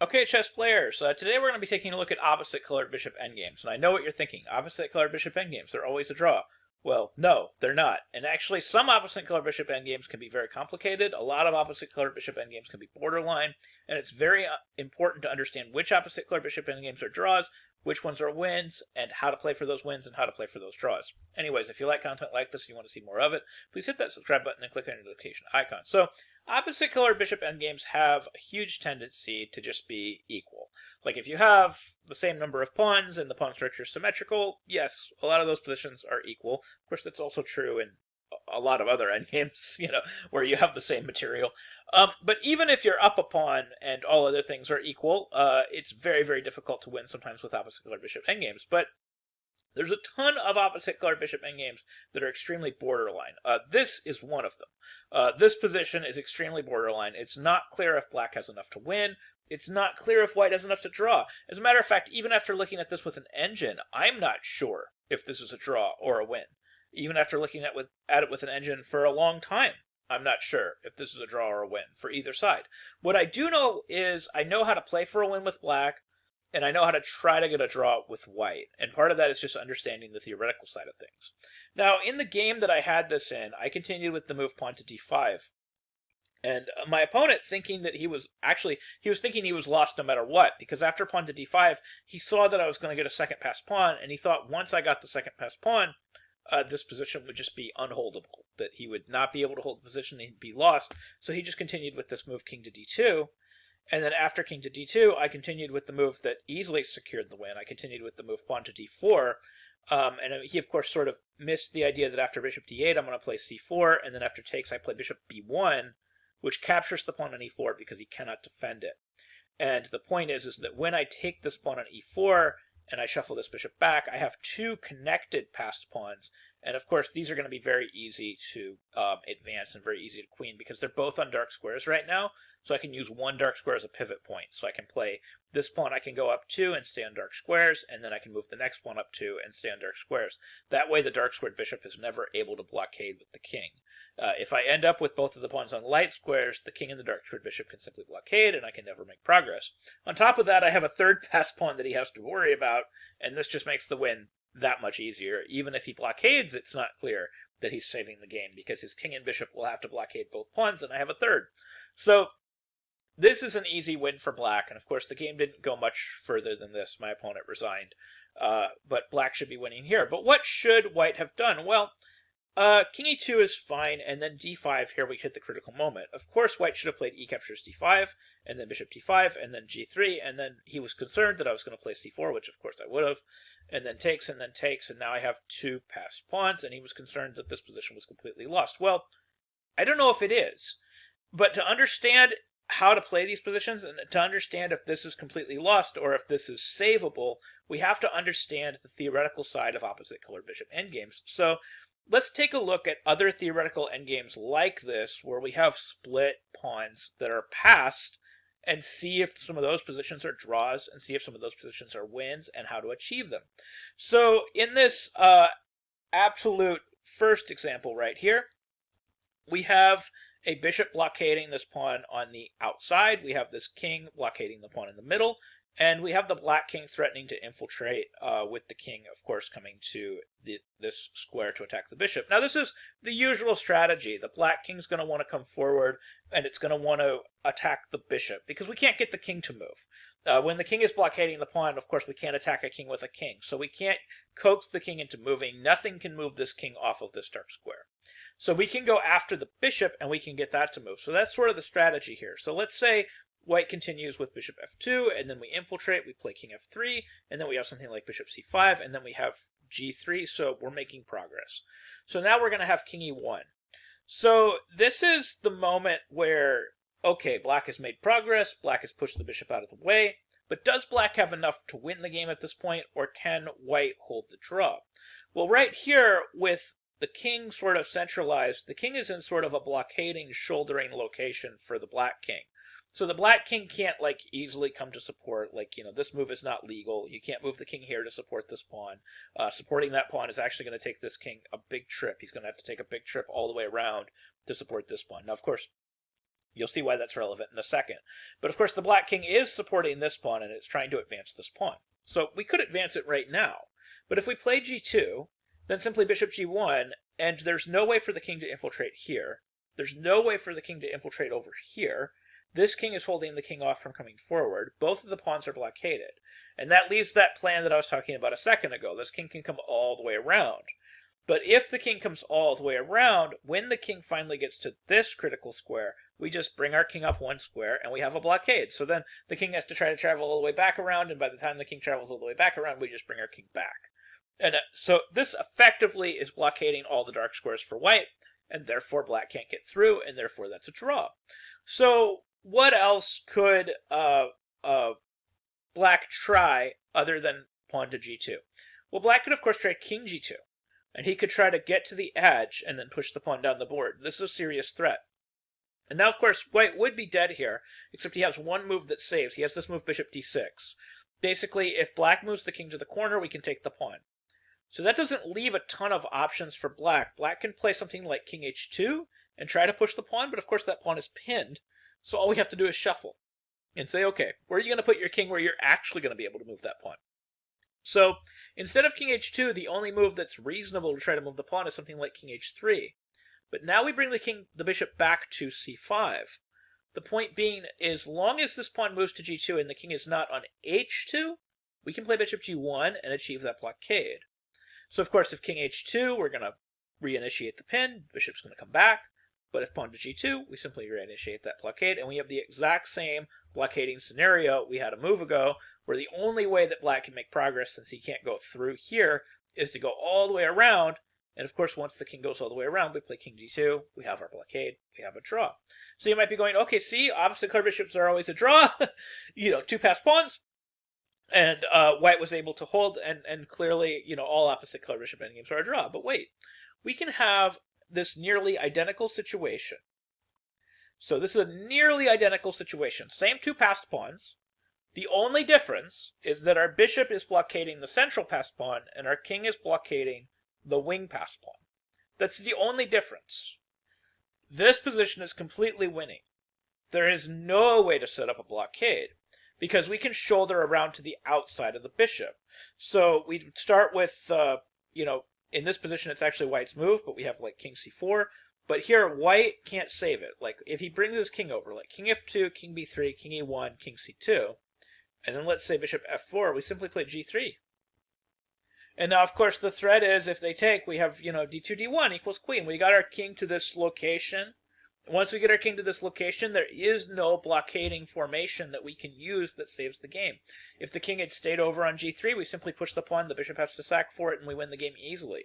Okay, chess players, today we're going to be taking a look at opposite-colored bishop endgames. And I know what you're thinking. Opposite-colored bishop endgames, they're always a draw. Well, no, they're not. And actually, some opposite-colored bishop endgames can be very complicated. A lot of opposite-colored bishop endgames can be borderline. And it's very important to understand which opposite-colored bishop endgames are draws, which ones are wins, and how to play for those wins and how to play for those draws. Anyways, if you like content like this and you want to see more of it, please hit that subscribe button and click on your notification icon. So, opposite colored bishop endgames have a huge tendency to just be equal. Like if you have the same number of pawns and the pawn structure is symmetrical, yes, a lot of those positions are equal. Of course, that's also true in a lot of other endgames, where you have the same material. But even if you're up a pawn and all other things are equal, it's very, very difficult to win sometimes with opposite colored bishop endgames. But there's a ton of opposite colored bishop endgames that are extremely borderline. This is one of them. This position is extremely borderline. It's not clear if black has enough to win. It's not clear if white has enough to draw. As a matter of fact, even after looking at this with an engine, I'm not sure if this is a draw or a win. Even after looking at it with an engine for a long time, I'm not sure if this is a draw or a win for either side. What I do know is I know how to play for a win with black, and I know how to try to get a draw with white. And part of that is just understanding the theoretical side of things. Now, in the game that I had this in, I continued with the move pawn to d5. And my opponent, thinking that he was thinking he was lost no matter what, because after pawn to d5, he saw that I was going to get a second passed pawn, and he thought once I got the second passed pawn, this position would just be unholdable, that he would not be able to hold the position, he'd be lost. So he just continued with this move king to d2. And then after king to d2, I continued with the move that easily secured the win. I continued with the move pawn to d4. And he, of course, sort of missed the idea that after bishop d8, I'm going to play c4. And then after takes, I play bishop b1, which captures the pawn on e4 because he cannot defend it. And the point is that when I take this pawn on e4 and I shuffle this bishop back, I have two connected passed pawns. And of course, these are going to be very easy to advance and very easy to queen because they're both on dark squares right now. So I can use one dark square as a pivot point. So I can play this pawn, I can go up 2 and stay on dark squares, and then I can move the next pawn up 2 and stay on dark squares. That way the dark squared bishop is never able to blockade with the king. If I end up with both of the pawns on light squares, the king and the dark squared bishop can simply blockade, and I can never make progress. On top of that, I have a third passed pawn that he has to worry about, and this just makes the win that much easier. Even if he blockades, it's not clear that he's saving the game, because his king and bishop will have to blockade both pawns, and I have a third. So this is an easy win for black, and of course the game didn't go much further than this. My opponent resigned, but black should be winning here. But what should white have done? Well, king e2 is fine, and then d5, here we hit the critical moment. Of course, white should have played e captures d5, and then bishop d5, and then g3, and then he was concerned that I was going to play c4, which of course I would have, and then takes, and now I have two passed pawns, and he was concerned that this position was completely lost. Well, I don't know if it is, but to understand how to play these positions and to understand if this is completely lost or if this is savable, we have to understand the theoretical side of opposite colored bishop endgames. So let's take a look at other theoretical endgames like this, where we have split pawns that are passed, and see if some of those positions are draws, and see if some of those positions are wins, and how to achieve them. So in this absolute first example right here, we have a bishop blockading this pawn on the outside. We have this king blockading the pawn in the middle. And we have the black king threatening to infiltrate with the king, of course, coming to this square to attack the bishop. Now, this is the usual strategy. The black king's going to want to come forward, and it's going to want to attack the bishop, because we can't get the king to move. When the king is blockading the pawn, of course, we can't attack a king with a king. So we can't coax the king into moving. Nothing can move this king off of this dark square. So we can go after the bishop, and we can get that to move. So that's sort of the strategy here. So let's say white continues with bishop f2, and then we infiltrate, we play king f3, and then we have something like bishop c5, and then we have g3, so we're making progress. So now we're going to have king e1. So this is the moment where, okay, black has made progress, black has pushed the bishop out of the way, but does black have enough to win the game at this point, or can white hold the draw? Well, right here, with the king sort of centralized, the king is in sort of a blockading, shouldering location for the black king. So the black king can't, easily come to support. This move is not legal. You can't move the king here to support this pawn. Supporting that pawn is actually going to take this king a big trip. He's going to have to take a big trip all the way around to support this pawn. Now, of course, You'll see why that's relevant in a second. But of course, the black king is supporting this pawn, and it's trying to advance this pawn. So we could advance it right now. But if we play g2, then simply bishop g1, and there's no way for the king to infiltrate here. There's no way for the king to infiltrate over here. This king is holding the king off from coming forward. Both of the pawns are blockaded. And that leaves that plan that I was talking about a second ago. This king can come all the way around. But if the king comes all the way around, when the king finally gets to this critical square, we just bring our king up one square and we have a blockade. So then the king has to try to travel all the way back around, and by the time the king travels all the way back around, we just bring our king back. And so this effectively is blockading all the dark squares for white, and therefore black can't get through, and therefore that's a draw. So what else could black try other than pawn to g2? Well, black could of course try king g2. And he could try to get to the edge and then push the pawn down the board. This is a serious threat. And now, of course, white would be dead here, except he has one move that saves. He has this move bishop d6. Basically, if black moves the king to the corner, we can take the pawn. So that doesn't leave a ton of options for black. Black can play something like king h2 and try to push the pawn, but of course that pawn is pinned. So all we have to do is shuffle and say, okay, where are you going to put your king where you're actually going to be able to move that pawn? So instead of king h2, the only move that's reasonable to try to move the pawn is something like king h3. But now we bring the bishop back to c5. The point being, as long as this pawn moves to g2 and the king is not on h2, we can play bishop g1 and achieve that blockade. So of course, if king h2, we're going to reinitiate the pin, bishop's going to come back. But if pawn to g2, we simply reinitiate that blockade, and we have the exact same blockading scenario we had a move ago, where the only way that black can make progress, since he can't go through here, is to go all the way around. And of course, once the king goes all the way around, we play king g2, we have our blockade, we have a draw. So you might be going, okay, see, opposite color bishops are always a draw. Two passed pawns. And white was able to hold, and clearly, all opposite color bishop endgames are a draw. But wait, we can have this nearly identical situation. So this is a nearly identical situation. Same two passed pawns. The only difference is that our bishop is blockading the central passed pawn, and our king is blockading the wing passed pawn. That's the only difference. This position is completely winning. There is no way to set up a blockade, because we can shoulder around to the outside of the bishop. So we start with, in this position it's actually white's move, but we have like king c4. But here, white can't save it. Like, if he brings his king over, like king f2, king b3, king e1, king c2, and then let's say bishop f4, we simply play g3. And now, of course, the threat is, if they take, we have, d2, d1 equals queen. We got our king to this location. Once we get our king to this location, there is no blockading formation that we can use that saves the game. If the king had stayed over on g3, we simply push the pawn, the bishop has to sack for it, and we win the game easily.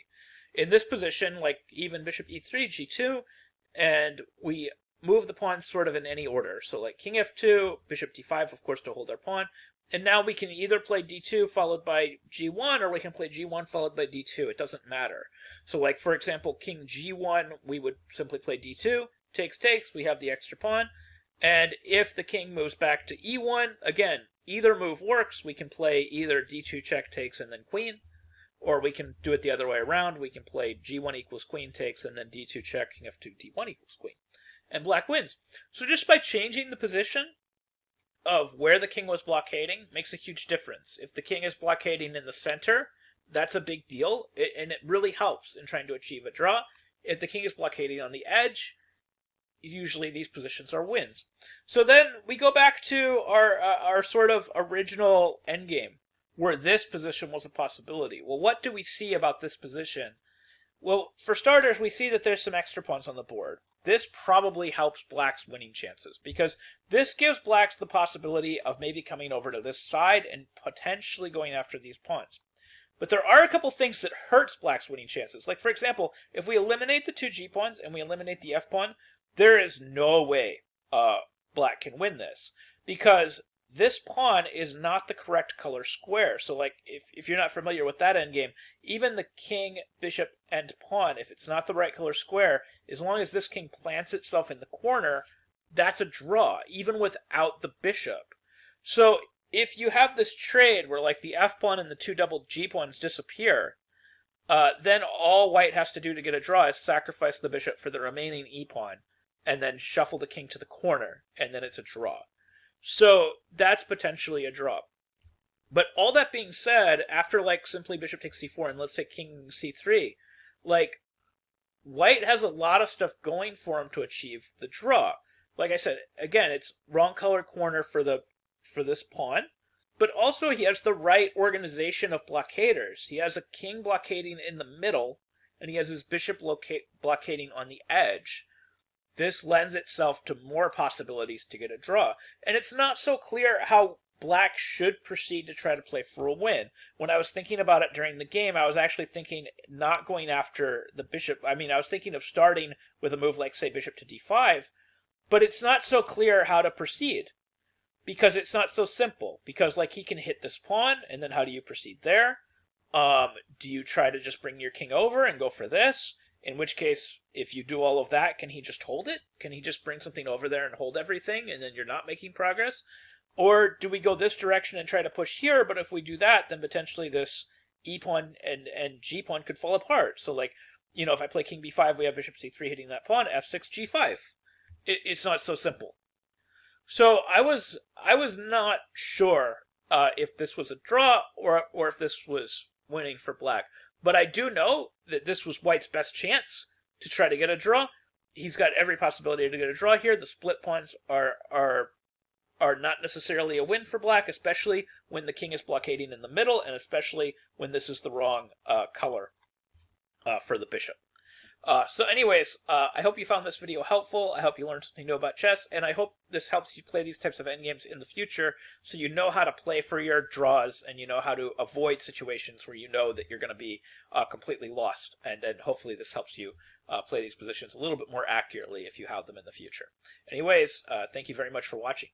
In this position, like even bishop e3, g2, and we move the pawns sort of in any order. So like king f2, bishop d5, of course, to hold our pawn. And now we can either play d2 followed by g1, or we can play g1 followed by d2. It doesn't matter. So like, for example, king g1, we would simply play d2. Takes, we have the extra pawn. And if the king moves back to e1, again, either move works. We can play either d2 check takes and then queen, or we can do it the other way around. We can play g1 equals queen takes and then d2 check, king f2, d1 equals queen. And black wins. So just by changing the position of where the king was blockading makes a huge difference. If the king is blockading in the center, that's a big deal, and it really helps in trying to achieve a draw. If the king is blockading on the edge, usually these positions are wins. So then we go back to our sort of original endgame, where this position was a possibility. Well, what do we see about this position? Well, for starters, we see that there's some extra pawns on the board. This probably helps black's winning chances, because this gives blacks the possibility of maybe coming over to this side and potentially going after these pawns. But there are a couple things that hurts black's winning chances. Like, for example, if we eliminate the two g pawns and we eliminate the f pawn, there is no way black can win this, because this pawn is not the correct color square. So like, if you're not familiar with that endgame, even the king, bishop, and pawn, if it's not the right color square, as long as this king plants itself in the corner, that's a draw, even without the bishop. So if you have this trade where like the f pawn and the two double g pawns disappear, then all white has to do to get a draw is sacrifice the bishop for the remaining e pawn. and then shuffle the king to the corner, and then it's a draw. So that's potentially a draw. But all that being said, after like simply bishop takes c4 and let's say king c3, like white has a lot of stuff going for him to achieve the draw. Like I said, again, it's wrong color corner for this pawn, but also he has the right organization of blockaders. He has a king blockading in the middle, and he has his bishop blockading on the edge. This lends itself to more possibilities to get a draw. And it's not so clear how black should proceed to try to play for a win. When I was thinking about it during the game, I was actually thinking not going after the bishop. I mean, I was thinking of starting with a move like, say, bishop to d5, but it's not so clear how to proceed because it's not so simple. Because, like, he can hit this pawn, and then how do you proceed there? Do you try to just bring your king over and go for this? In which case, if you do all of that, can he just hold it? Can he just bring something over there and hold everything, and then you're not making progress? Or do we go this direction and try to push here, but if we do that, then potentially this e-pawn and g-pawn could fall apart. So, like, you know, if I play king b5, we have bishop c3 hitting that pawn, f6, g5. It's not so simple. So I was not sure if this was a draw or if this was winning for black. But I do know that this was white's best chance to try to get a draw. He's got every possibility to get a draw here. The split pawns are not necessarily a win for black, especially when the king is blockading in the middle, and especially when this is the wrong color for the bishop. So anyways, I hope you found this video helpful. I hope you learned something new about chess, and I hope this helps you play these types of endgames in the future so you know how to play for your draws and you know how to avoid situations where you know that you're going to be completely lost. And hopefully this helps you play these positions a little bit more accurately if you have them in the future. Anyways, thank you very much for watching.